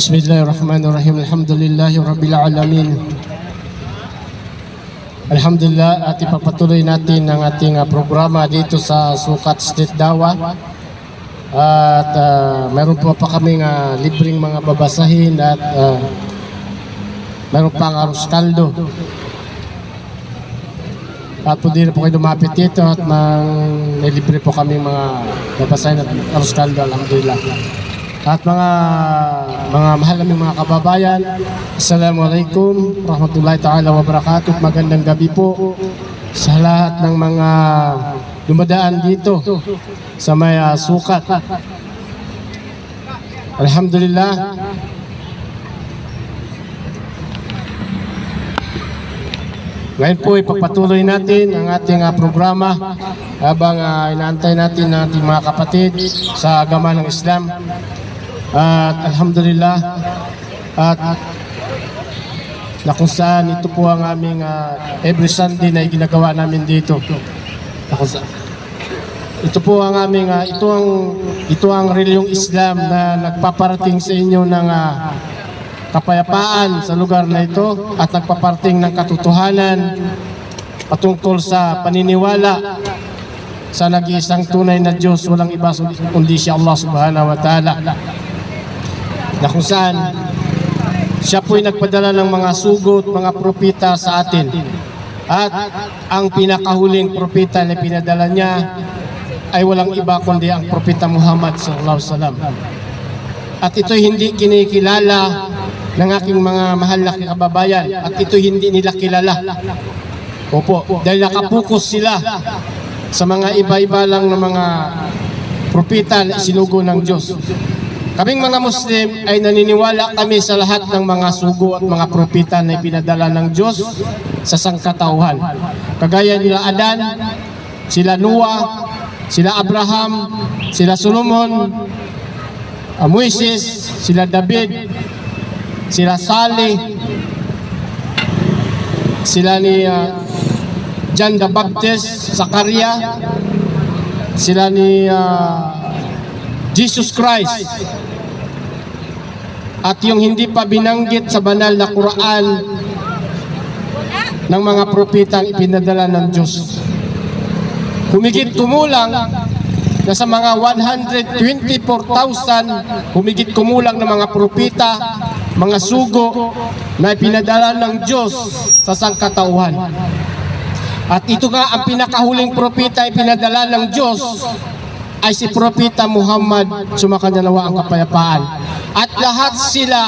Bismillahirrahmanirrahim. Alhamdulillahi Rabbil Alamin. Alhamdulillah, at ipapatuloy natin ang ating programa dito sa Sukat Street Dawa. At meron po pa kaming libreng mga babasahin at meron pang arroz caldo. At pwede na po kayo lumapit dito at may libre po kaming mga babasahin at arroz caldo. Alhamdulillah. At mga mahal naming mga kababayan, Assalamualaikum warahmatullahi ta'ala wabarakatuh. Magandang gabi po sa lahat ng mga dumadaan dito sa may Sukat. Alhamdulillah. Ngayon po ipagpatuloy natin ang ating programa habang inaantay natin ang ating mga kapatid sa agama ng Islam. At alhamdulillah, at na kung saan ito po ang aming every Sunday na ginagawa namin dito. Ito po ang aming ito ang reliyong Islam na nagpaparating sa inyo ng kapayapaan sa lugar na ito at nagpaparating ng katotohanan patungkol sa paniniwala sa nag-iisang tunay na Diyos, walang iba kundi si Allah subhanahu wa ta'ala, na kung saan siya po'y nagpadala ng mga sugot, mga propeta sa atin. At ang pinakahuling propeta na pinadala niya ay walang iba kundi ang propeta Muhammad sallallahu alaihi wasallam. At ito hindi kinikilala ng aking mga mahal na kababayan, at ito hindi nila kilala. Opo, dahil nakapokus sila sa mga iba-iba lang ng mga propeta na isinugo ng Diyos. Kaming mga Muslim ay naniniwala kami sa lahat ng mga sugo at mga propeta na ipinadala ng Diyos sa sangkatauhan. Kagaya nila Adan, sila Noah, sila Abraham, sila Solomon, Moises, sila David, sila Saleh, sila ni John the Baptist, Zakaria, sila ni Jesus Christ. At yung hindi pa binanggit sa banal na Quran ng mga propetang ipinadala ng Diyos. Humigit kumulang na sa mga 124,000 humigit kumulang ng mga propeta, mga sugo na ipinadala ng Diyos sa sangkatauhan. At ito nga ang pinakahuling propeta ipinadala ng Diyos ay si propeta Muhammad, sumakanya nawa ang kapayapaan. At lahat sila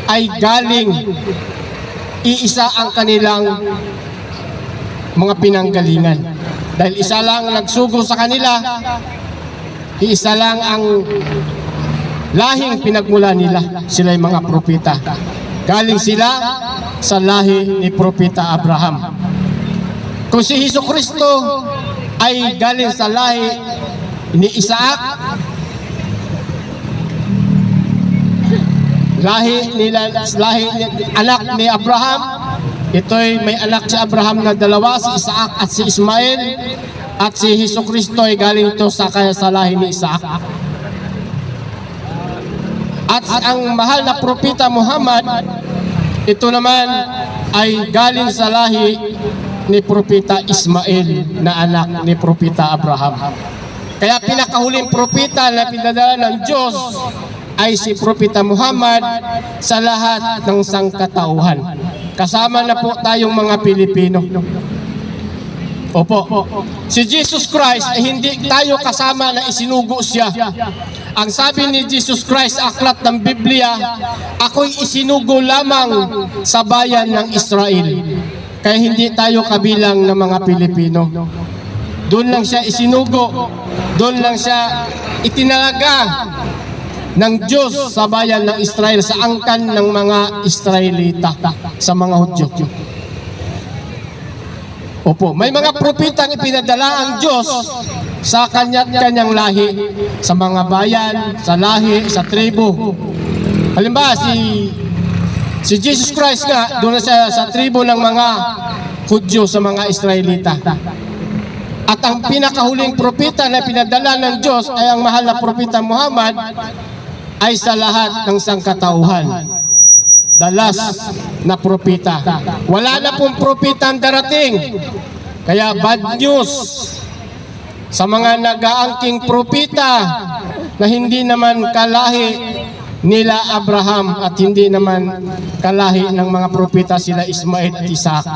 ay galing, iisa ang kanilang mga pinanggalingan. Dahil isa lang nagsugo sa kanila, iisa lang ang lahing pinagmula nila. Sila ay mga propeta. Galing sila sa lahi ni propeta Abraham. Kung si Jesucristo ay galing sa lahi ni Isaac, anak ni Abraham, ito'y may anak si Abraham na dalawa, si Isaac at si Ismael, at si Jesucristo ay galing ito sa lahi ni Isaac. At ang mahal na propeta Muhammad, ito naman ay galing sa lahi ni propeta Ismael na anak ni propeta Abraham. Kaya pinakahuling propeta na pinadala ng Diyos ay si propeta Muhammad sa lahat ng sangkatauhan. Kasama na po tayong mga Pilipino. Opo, si Jesus Christ ay hindi tayo kasama na isinugo siya. Ang sabi ni Jesus Christ sa aklat ng Biblia, ako'y isinugo lamang sa bayan ng Israel. Kaya hindi tayo kabilang ng mga Pilipino. Doon lang siya isinugo, doon lang siya itinalaga ng Diyos sa bayan ng Israel, sa angkan ng mga Israelita, sa mga Hudyo. Opo, may mga propetang ipinadala ang Diyos sa kanyang lahi, sa mga bayan, sa lahi, sa tribo. Halimbawa, si Jesus Christ nga, doon na siya sa tribo ng mga Hudyo, sa mga Israelita. At ang pinakahuling propeta na pinadala ng Diyos ay ang mahal na propeta Muhammad ay sa lahat ng sangkatauhan. The last na propita. Wala na pong propita ang darating. Kaya bad news sa mga nag-aangking propita na hindi naman kalahi nila Abraham at hindi naman kalahi ng mga propita sila Ismael at Isaac.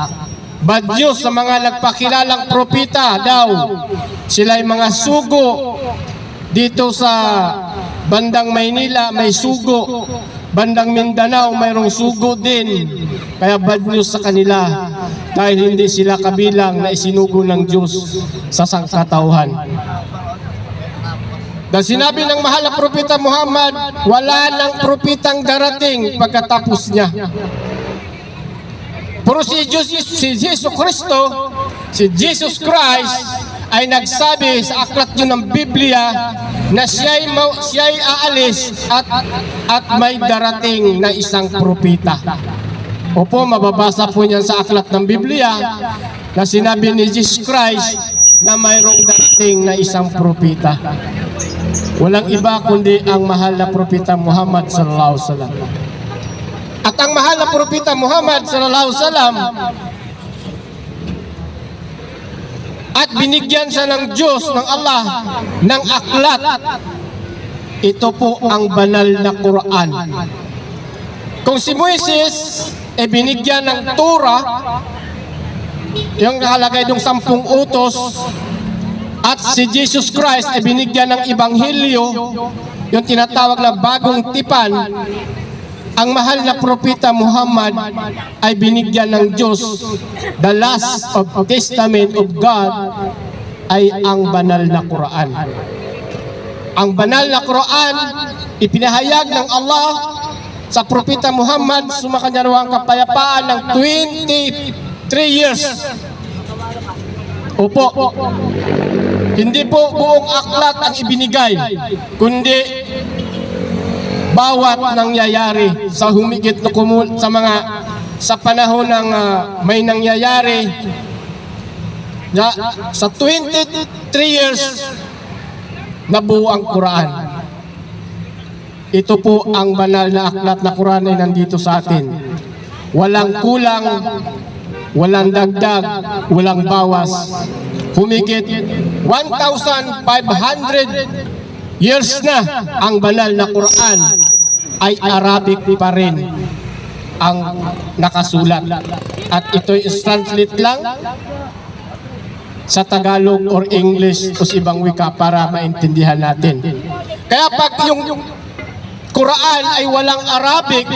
Bad news sa mga nagpakilalang propita daw. Sila ay mga sugo. Dito sa bandang Maynila may sugo. Bandang Mindanao mayroong sugo din. Kaya bad news sa kanila dahil hindi sila kabilang na isinugo ng Diyos sa sangkatauhan. Dahil sinabi ng mahal na propeta Muhammad, wala ng propitang darating pagkatapos niya. Pero si Jesus Cristo, si Jesus Christ ay nagsabi sa aklat yun ng Biblia na siya'y aalis at may darating na isang propita. Opo, mababasa po niyan sa aklat ng Biblia na sinabi ni Jesus Christ na mayroong darating na isang propita. Walang iba kundi ang mahal na propeta Muhammad sallallahu alaihi wasallam. At ang mahal na propeta Muhammad sallallahu alaihi wasallam at binigyan siya ng Diyos, ng Allah, ng aklat. Ito po ang banal na Quran. Kung si Moises ay binigyan ng Torah, yung nakalagay ng 10 utos, at si Jesus Christ ay binigyan ng Ebanghelyo, yung tinatawag na bagong tipan, ang mahal na propeta Muhammad ay binigyan ng Diyos. The last of Testament of God ay ang banal na Quran. Ang banal na Quran ipinahayag ng Allah sa propeta Muhammad, sumakanya raw ang kapayapaan ng 23 years. Opo, hindi po buong aklat ang ibinigay, kundi bawat nangyayari sa humigit na sa panahon ng may nangyayari sa 23 years nabuo ang Quran. Ito po ang banal na aklat na Quran ay nandito sa atin. Walang kulang, walang dagdag, walang bawas. Humigit 1,500 years na ang banal na Quran ay Arabic pa rin ang nakasulat. At ito'y translate lang sa Tagalog or English o sa ibang wika para maintindihan natin. Kaya pag yung Quran ay walang Arabic,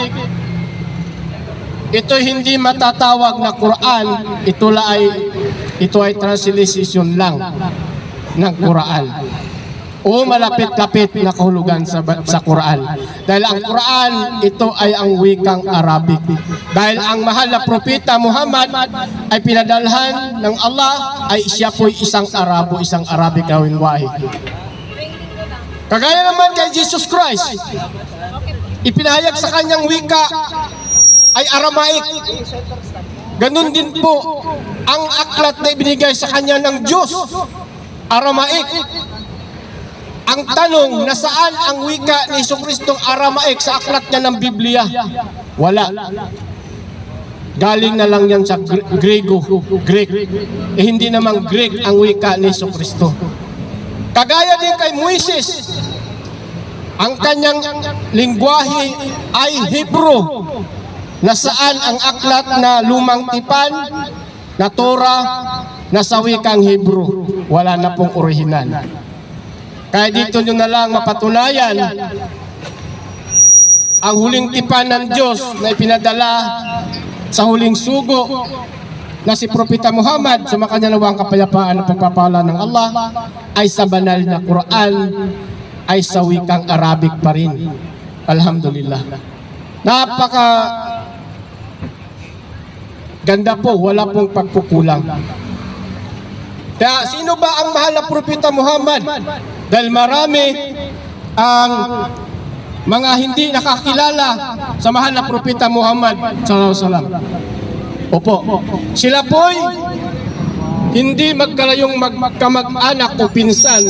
ito hindi matatawag na Quran, ito ay translation lang ng Quran. O malapit-lapit na kahulugan sa Quran. Dahil ang Quran, ito ay ang wikang Arabic. Dahil ang mahal na propeta Muhammad ay pinadalhan ng Allah, ay siya po'y isang Arabo, isang Arabic na wahid. Kagaya naman kay Jesus Christ, ipinahayag sa kanyang wika ay Aramaic. Ganun din po ang aklat na ibinigay sa kanya ng Diyos, Aramaic. Ang tanong, nasaan ang wika ni Jesucristong Aramaic sa aklat niya ng Biblia? Wala. Galing na lang yan sa Greek. Hindi namang Greek ang wika ni Jesucristo. Kagaya din kay Moises, ang kanyang lingwahe ay Hebrew. Nasaan ang aklat na lumang tipan na Torah na sa wikang Hebrew? Wala na pong orihinal. Kaya dito nyo na lang mapatunayan ang huling tipan ng Diyos na ipinadala sa huling sugo na si Propeta Muhammad, sumakanya nawang kapayapaan at pagpapala ng Allah, ay sa banal na Quran, ay sa wikang Arabic pa rin. Alhamdulillah. Napaka ganda po, wala pong pagkukulang. Kaya sino ba ang mahal na Propeta Muhammad? Dahil marami ang mga hindi nakakilala sa mahal na Propeta Muhammad sallallahu alaihi wasallam. Opo, sila po'y hindi magkalayong magkamag-anak o pinsan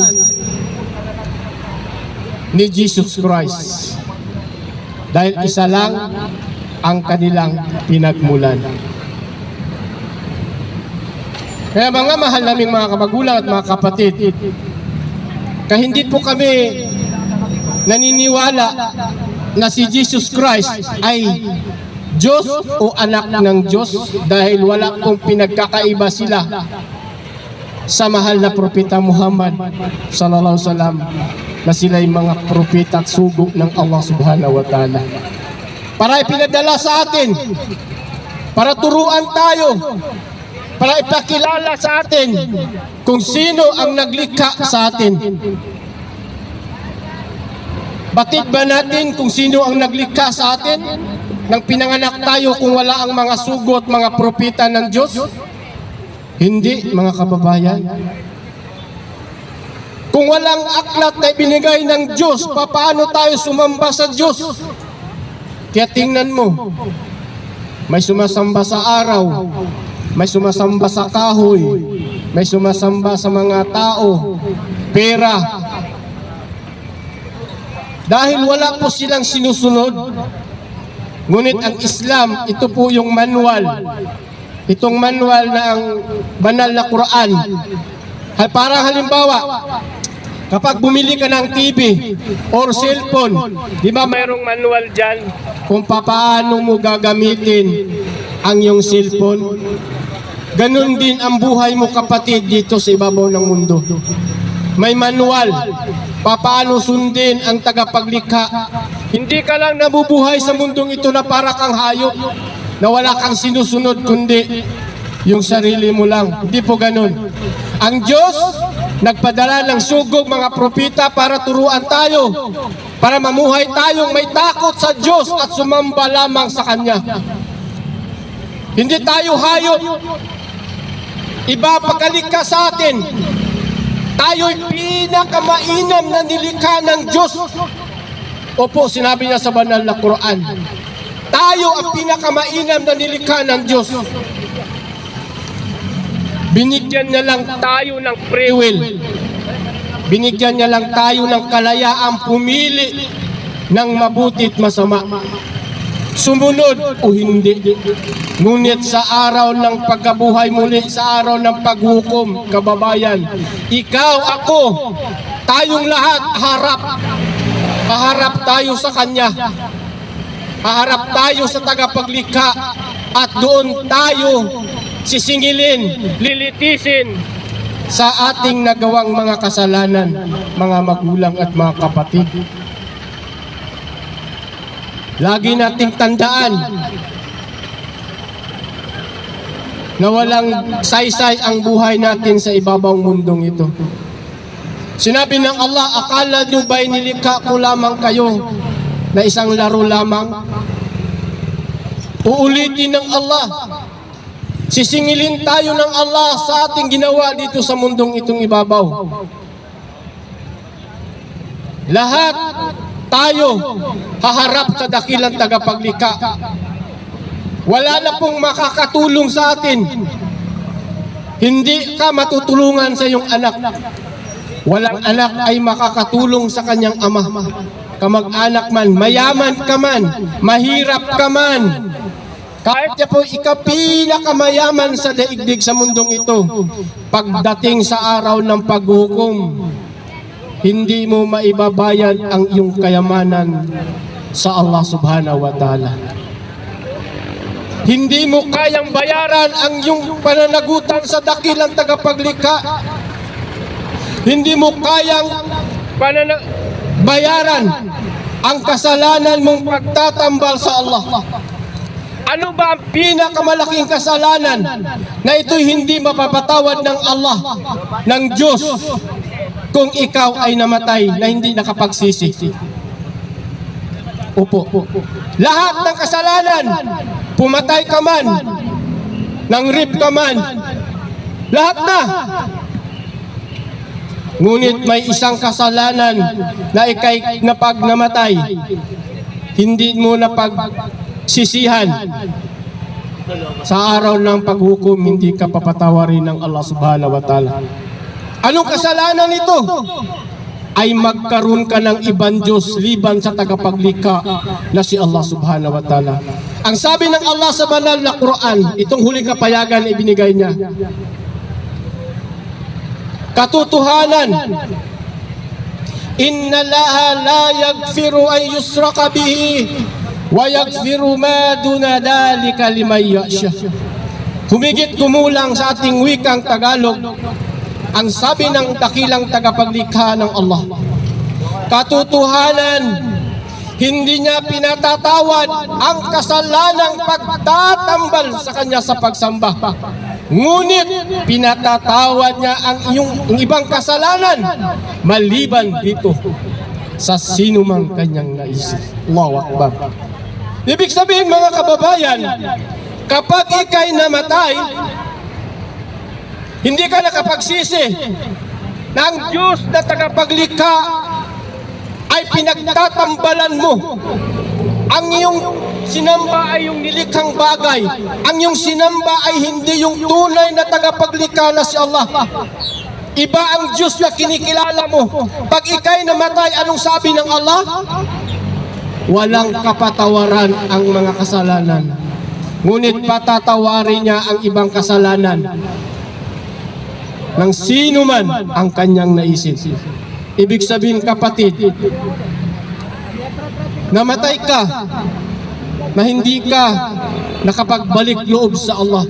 ni Jesus Christ. dahil isa lang ang kanilang pinagmulan. Kaya mga mahal naming mga kamagulang at mga kapatid, kaya hindi po kami naniniwala na si Jesus Christ ay Diyos o anak ng Diyos, dahil wala pong pinagkakaiba sila sa mahal na propeta Muhammad sallallahu alaihi wasallam, na sila'y mga propeta at sugo ng Allah subhanahu wa ta'ala, para ipinadala sa atin, para turuan tayo, para ipakilala sa atin kung sino ang naglikha sa atin. Batid ba natin kung sino ang naglikha sa atin nang pinanganak tayo kung wala ang mga sugo at mga propeta ng Diyos? Hindi, mga kababayan. Kung walang aklat na ibinigay ng Diyos, paano tayo sumamba sa Diyos? Kaya tingnan mo, may sumasamba sa araw, may sumasamba sa kahoy, may sumasamba sa mga tao, pera. Dahil wala po silang sinusunod. Ngunit ang Islam, ito po yung manual. Itong manual na ang banal na Quran. Parang halimbawa, kapag bumili ka ng TV or cellphone, di ba mayroong manual dyan kung paano mo gagamitin ang iyong cellphone? Ganon din ang buhay mo, kapatid, dito sa ibabaw ng mundo. May manual, paano sundin ang tagapaglikha. Hindi ka lang nabubuhay sa mundong ito na para kang hayop, na wala kang sinusunod, kundi yung sarili mo lang. Hindi po ganon. Ang Diyos nagpadala ng sugog mga propeta para turuan tayo, para mamuhay tayong may takot sa Diyos at sumamba lamang sa Kanya. Hindi tayo hayop. Iba pagkalikha sa atin. Tayo'y pinakamainam na nilikha ng Diyos. Opo, sinabi niya sa banal na Quran. Tayo ang pinakamainam na nilikha ng Diyos. Binigyan niya lang tayo ng free will. Binigyan niya lang tayo ng kalayaang pumili ng mabuti at masama. Sumunod o hindi. Ngunit sa araw ng pagkabuhay muli, sa araw ng paghukom, kababayan, ikaw, ako, tayong lahat haharap tayo sa Kanya. Haharap tayo sa tagapaglikha at doon tayo sisingilin, lilitisin sa ating nagawang mga kasalanan, mga magulang at mga kapatid. Lagi nating tandaan na walang saysay ang buhay natin sa ibabang mundong ito. Sinabi ng Allah, akala nyo ba'y nilikha ko lamang kayo na isang laro lamang? Uulitin ng Allah, sisingilin tayo ng Allah sa ating ginawa dito sa mundong itong ibabaw. Lahat tayo haharap sa dakilang tagapaglikha. Wala na pong makakatulong sa atin. Hindi ka matutulungan sa iyong anak. Walang anak ay makakatulong sa kanyang ama. Kamag-anak man, mayaman ka man, mahirap ka man, kahit niya po pinakamayaman sa daigdig sa mundong ito, pagdating sa araw ng paghukom, hindi mo maibabayad ang iyong kayamanan sa Allah subhanahu wa ta'ala. Hindi mo kayang bayaran ang iyong pananagutan sa dakilang tagapaglikha. Hindi mo kayang bayaran ang kasalanan mong pagtatambal sa Allah. Ano ba ang pinakamalaking kasalanan na ito'y hindi mapapatawad ng Allah, ng Diyos, kung ikaw ay namatay na hindi nakapagsisi? Opo. Lahat ng kasalanan, pumatay ka man, nang rape ka man, lahat na. Ngunit may isang kasalanan na ikay na pag namatay, hindi mo na pagsisihan. Sa araw ng paghukom, hindi ka papatawarin ng Allah subhanahu wa ta'ala. Anong kasalanan ito? ay magkaroon ka ng ibang Diyos liban sa tagapaglikha na si Allah subhanahu wa ta'ala. Ang sabi ng Allah sa banal na Quran, itong huling kapayagan na ibinigay niya, katotohanan, inna laha la yaghfiru an yusraka bihi wa yaghfiru ma duna dhalika liman yasha. Humigit kumulang sa ating wikang Tagalog, ang sabi ng dakilang tagapaglikha ng Allah, katotohanan, hindi niya pinatatawad ang kasalanang pagtatambal sa kanya sa pagsamba. Ngunit pinatatawad niya ang ibang kasalanan maliban dito sa sino mang kanyang naisip. Allahu Akbar. Ibig sabihin mga kababayan, kapag ikay namatay, hindi ka nakapagsisi na ang Diyos na tagapaglikha ay pinagtatambalan mo. Ang iyong sinamba ay yung nilikhang bagay. Ang iyong sinamba ay hindi yung tunay na tagapaglikha na si Allah. Iba ang Diyos na kinikilala mo. Pag ikay namatay, anong sabi ng Allah? Walang kapatawaran ang mga kasalanan. Ngunit patatawarin niya ang ibang kasalanan ng sino man ang kanyang naisip. Ibig sabihin kapatid, namatay ka na hindi ka nakapagbalik loob sa Allah.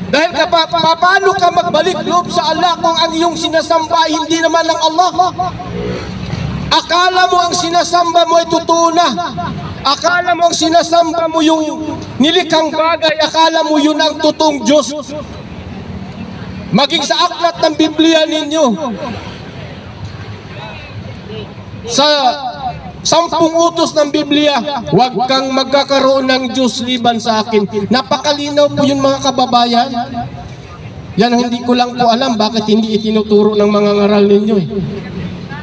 Dahil paano ka magbalik loob sa Allah kung ang iyong sinasamba ay hindi naman ng Allah? Akala mo ang sinasamba mo ay totoo na. Akala mo ang sinasamba mo yung nilikhang bagay, akala mo yun ang totoong Diyos. Maging sa aklat ng Biblia ninyo, sa 10 utos ng Biblia, huwag kang magkakaroon ng Diyos liban sa akin. Napakalinaw po yun mga kababayan. Yan ang hindi ko lang po alam bakit hindi itinuturo ng mga ngaral ninyo eh.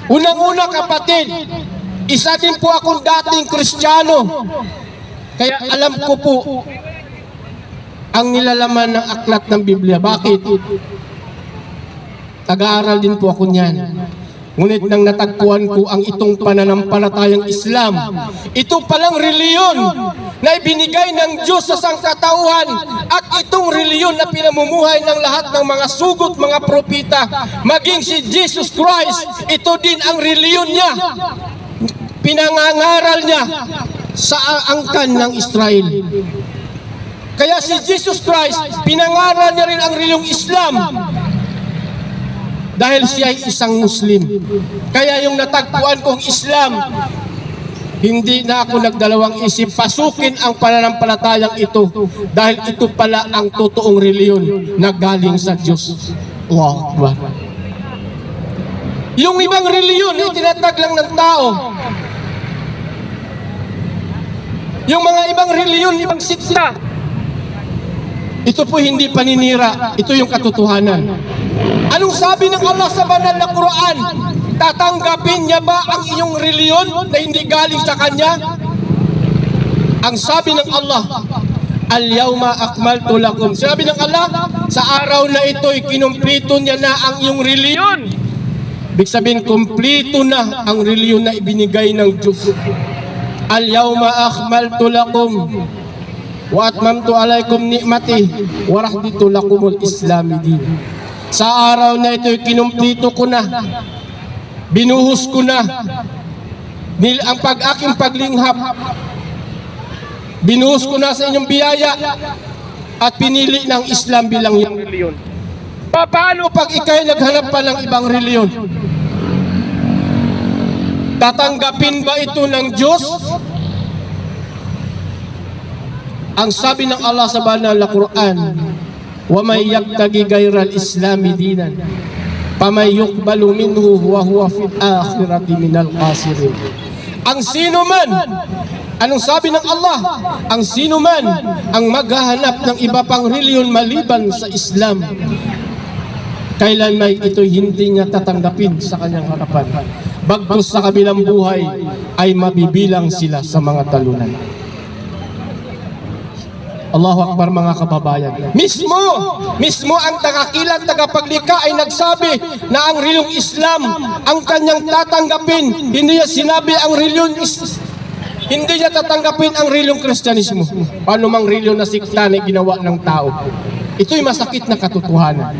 Unang-una kapatid, isa din po akong dating Kristiyano. Kaya alam ko po ang nilalaman ng aklat ng Biblia. Bakit? Nag-aaral din po ako niyan. Ngunit nang natagpuan ko ang itong pananampalatayang Islam, ito palang reliyon na ibinigay ng Diyos sa sangkatauhan at itong reliyon na pinamumuhay ng lahat ng mga sugot, mga propita, maging si Jesus Christ, ito din ang reliyon niya. Pinangangaral niya sa angkan ng Israel. Kaya si Jesus Christ, pinangaral niya rin ang reliyong Islam dahil siya ay isang Muslim. Kaya yung natagpuan kong Islam, hindi na ako nagdalawang isip pasukin ang pananampalatayang ito dahil ito pala ang totoong reliyon na galing sa Diyos. Wow. Yung ibang reliyon ay tinatag lang ng tao. Yung mga ibang reliyon, ibang sikta, ito po hindi paninira, ito yung katotohanan. Anong sabi ng Allah sa banal na Quran? Tatanggapin niya ba ang iyong reliyon na hindi galing sa Kanya? Ang sabi ng Allah, Al-yawma akmaltu lakum. Sabi ng Allah, sa araw na ito'y kinumplito niya na ang iyong reliyon. Ibig sabihin, kumplito na ang reliyon na ibinigay ng Diyos. Al-yawma akmaltu lakum wa atmamtu alaykum ni'mati wa raditu lakumul islami din. Sa araw na ito, kinumplito ko na, binuhos ko na ang aking paglinghap, binuhos ko na sa inyong biyaya at pinili ng Islam bilang yung reliyon. Paano pag ikay naghanap pa ng ibang reliyon? Tatanggapin ba ito ng Diyos? Ang sabi ng Allah sa banal na Quran, wa may yabtaghi ghayral islami dinan famay yuqbalu minhu wa huwa fil akhirati minal khasirin. Ang sino man, anong sabi ng Allah? Ang sino man ang maghahanap ng iba pang reliyon maliban sa Islam, kailan may ito'y hindi niya tatanggapin sa kanyang harapan. Bagkus sa kabilang buhay ay mabibilang sila sa mga talunan. Allahu Akbar mga kababayan. Mismo ang tagakilang tagapaglikha ay nagsabi na ang reliyong Islam ang kanyang tatanggapin. Hindi niya sinabi ang hindi niya tatanggapin ang reliyong Kristyanismo. Paano mang reliyon na sikta na ginawa ng tao? Ito'y masakit na katotohanan.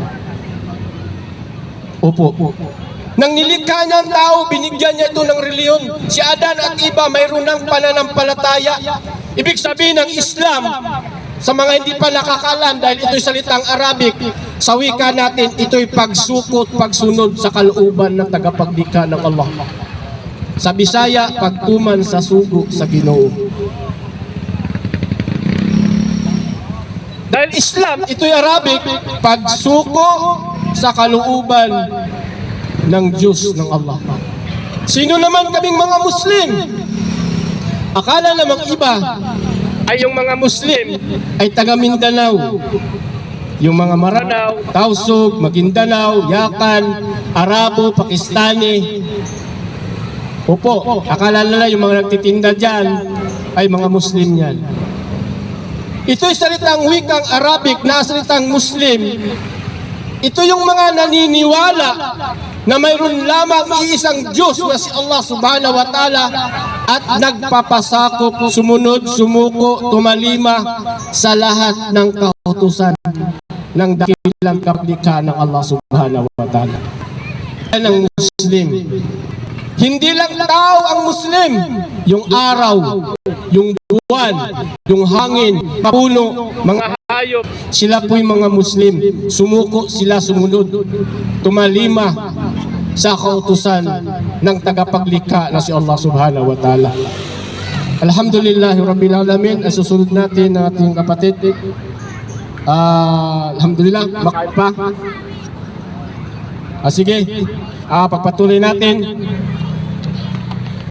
Opo. Nang nilikha niya ang tao, binigyan niya ito ng reliyon. Si Adan at iba mayroon ng pananampalataya. Ibig sabihin ng Islam, sa mga hindi pa nakakalam, dahil ito'y salitang Arabic, sa wika natin, ito'y pagsukot, pagsunod sa kalooban ng tagapaglikha ng Allah. Sa Bisaya, pagtuman sa sugo sa Ginoo. Dahil Islam, ito'y Arabic, pagsuko sa kalooban ng Diyos ng Allah. Sino naman kaming mga Muslim? Akala namang iba ay yung mga Muslim ay taga Mindanao. Yung mga Maranao, Tausug, Maguindanao, Yakan, Arabo, Pakistani. Opo, akala nila yung mga nagtitinda dyan ay mga Muslim yan. Ito'y salitang wikang Arabic na salitang Muslim. Ito yung mga naniniwala na mayroon lamang iisang Diyos na si Allah subhanahu wa ta'ala at nagpapasakop, sumunod, sumuko, tumalima sa lahat ng kautusan ng dakilang kaplikha ng Allah subhanahu wa ta'ala. Yan ang Muslim. Hindi lang tao ang Muslim, yung araw, yung buwan, yung hangin, puno, mga hayop, sila po'y mga Muslim. Sumuko sila, sumunod, tumalima sa kautusan ng tagapaglikha na si Allah subhanahu wa ta'ala. Alhamdulillahi Rabbil Alamin. Ang susunod natin ng ating kapatid. Alhamdulillah, makain pa. Sige, pagpatuloy natin.